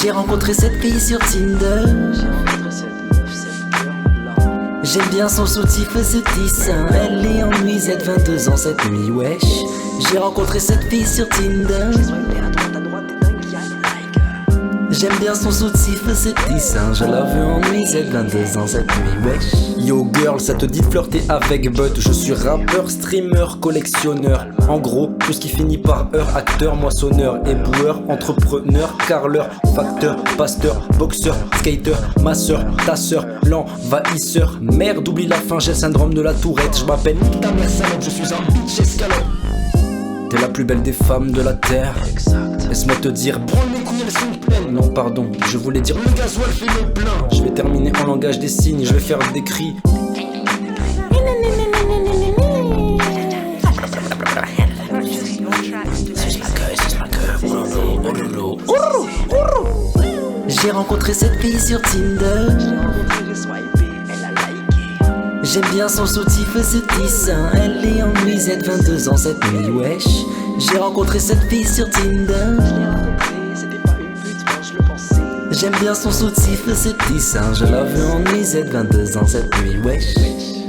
J'ai rencontré cette fille sur Tinder. J'aime bien son soutif et ses petits seins. Elle est en nuisette, 22 ans cette nuit, wesh. J'ai rencontré cette fille sur Tinder. J'aime bien son soutif et ses petits seins. Je la veux en nuisette, 22 ans cette nuit, wesh. Yo girl, ça te dit de flirter avec Bud. Je suis rappeur, streamer, collectionneur. En gros, tout ce qui finit par heure. Acteur, moissonneur, éboueur, entrepreneur, carleur, facteur, pasteur, boxeur, skater, masseur, tasseur, l'envahisseur. Merde, oublie la fin, j'ai le syndrome de la tourette. Je m'appelle Nick ta mère salope, je suis un bitch escalope. T'es la plus belle des femmes de la terre. Laisse-moi te dire, branle mes couilles, elles sont pleines. Non pardon, je voulais dire le gasoil fait le plein. Je vais terminer en langage des signes, je vais faire des cris. J'ai rencontré cette fille sur Tinder. J'aime bien son soutif et ses petits seins. Elle est en nuisette, 22 ans cette nuit, wesh. J'ai rencontré cette fille sur Tinder. J'aime bien son soutif et ses petits seins. Je la veux en nuisette, 22 ans cette nuit, wesh.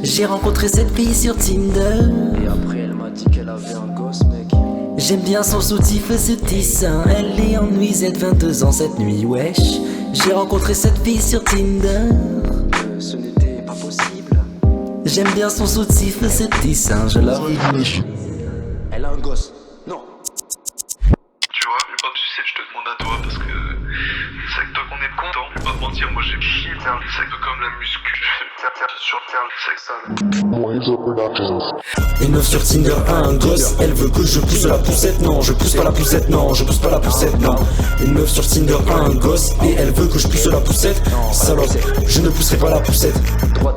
J'ai rencontré cette fille sur Tinder. Et après elle m'a dit qu'elle avait un gosse, mec. J'aime bien son soutif et ses petits seins. Elle est en nuisette, 22 ans cette nuit, wesh. J'ai rencontré cette fille sur Tinder. Ce n'était pas possible. J'aime bien son soutif et ses petits seins. Je la veux. Elle a un gosse. Non. Tu vois, je vais pas me sucer, je te demande à toi parce que c'est avec toi qu'on est content. Je vais pas te mentir, moi j'ai chié, c'est un peu comme la muscu. Sur terre, c'est que ça. Une meuf sur Tinder a un gosse, elle veut que je pousse la poussette. Non, je pousse pas la poussette, non, je pousse pas la poussette, non. Une meuf sur Tinder a un gosse et elle veut que je pousse la poussette. Salope, je ne pousserai pas la poussette.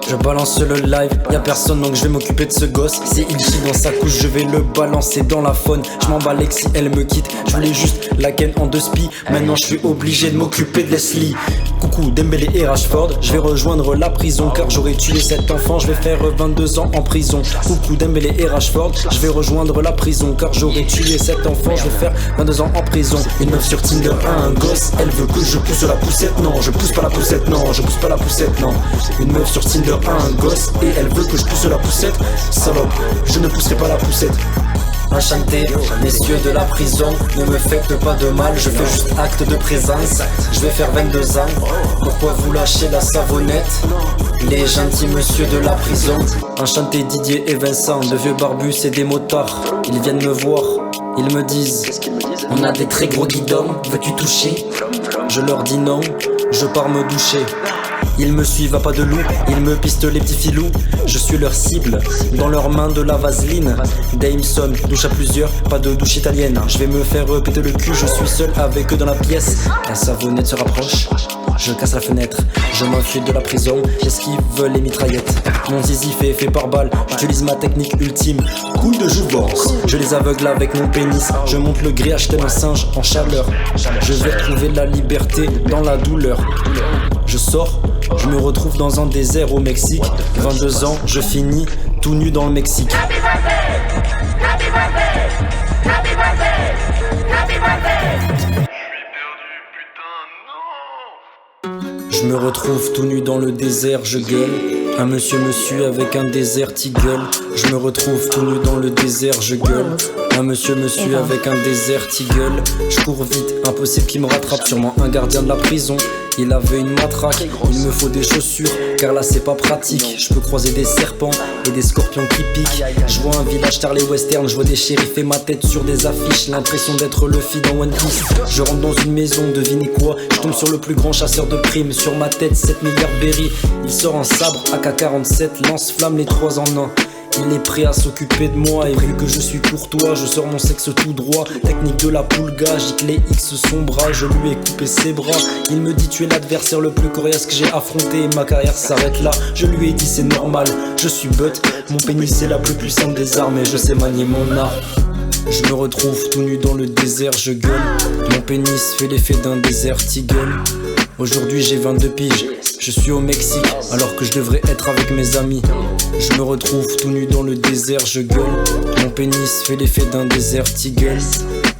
Je balance le live, y'a personne donc je vais m'occuper de ce gosse. Si il chie dans sa couche, je vais le balancer dans la faune. Je m'en bats si elle me quitte, je voulais juste la ken en 2 spi. Maintenant je suis obligé de m'occuper de Leslie. Coucou Dembélé et Rashford, je vais rejoindre la prison car j'aurais tué cet enfant, je vais faire 22 ans en prison. Coucou Dembélé et Rashford, je vais rejoindre la prison car j'aurais tué cet enfant, je vais faire 22 ans en prison. Une meuf sur Tinder a un gosse, elle veut que je pousse la poussette. Non, je pousse pas la poussette, non, je pousse pas la poussette, non. Une meuf sur Tinder a un gosse et elle veut que je pousse la poussette. Salope, je ne pousserai pas la poussette. Enchanté, messieurs de la prison, ne me faites pas de mal, je fais juste acte de présence. Je vais faire 22 ans, pourquoi vous lâchez la savonnette? Les gentils messieurs de la prison. Enchanté Didier et Vincent, de vieux barbus et des motards. Ils viennent me voir, ils me disent on a des très gros guidons, veux-tu toucher? Je leur dis non, je pars me doucher. Ils me suivent à pas de loup, ils me pistent les petits filous. Je suis leur cible, dans leurs mains de la vaseline. Dameson, douche à plusieurs, pas de douche italienne. Je vais me faire péter le cul, je suis seul avec eux dans la pièce. La savonnette se rapproche, je casse la fenêtre. Je m'enfuis de la prison, j'esquive les mitraillettes. Mon zizi fait par balle, j'utilise ma technique ultime. Coup de jouvence, je les aveugle avec mon pénis. Je monte le grillage tel un singe en chaleur. Je vais trouver la liberté dans la douleur. Je sors, je me retrouve dans un désert au Mexique. 22 ans, je finis tout nu dans le Mexique. Je me retrouve tout nu dans le désert, je gueule. Un monsieur me suit avec un désert tigole. Je me retrouve tout nu dans le désert, je gueule. Un monsieur me suit avec un désert tigole. Je cours vite, impossible qu'il me rattrape. Sûrement un gardien de la prison. Il avait une matraque, il me faut des chaussures, car là c'est pas pratique. Je peux croiser des serpents et des scorpions qui piquent. Je vois un village Charlie Western, je vois des shérifs et ma tête sur des affiches. L'impression d'être Luffy dans One Piece. Je rentre dans une maison, devinez quoi? Je tombe sur le plus grand chasseur de primes. Sur ma tête 7 milliards berry. Il sort un sabre AK-47, lance-flamme les 3 en 1. Il est prêt à s'occuper de moi et vu que je suis courtois, je sors mon sexe tout droit. Technique de la poulga, gicle les X son bras, je lui ai coupé ses bras. Il me dit tu es l'adversaire le plus coriace que j'ai affronté et ma carrière s'arrête là. Je lui ai dit c'est normal, je suis but, mon pénis c'est la plus puissante des armes et je sais manier mon art. Je me retrouve tout nu dans le désert, je gueule. Mon pénis fait l'effet d'un désert tigole. Aujourd'hui j'ai 22 piges, je suis au Mexique alors que je devrais être avec mes amis. Je me retrouve tout nu dans le désert, je gueule. Mon pénis fait l'effet d'un désert tigole.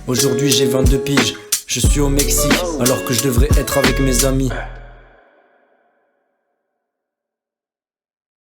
Aujourd'hui j'ai 22 piges, Je suis au Mexique alors que je devrais être avec mes amis.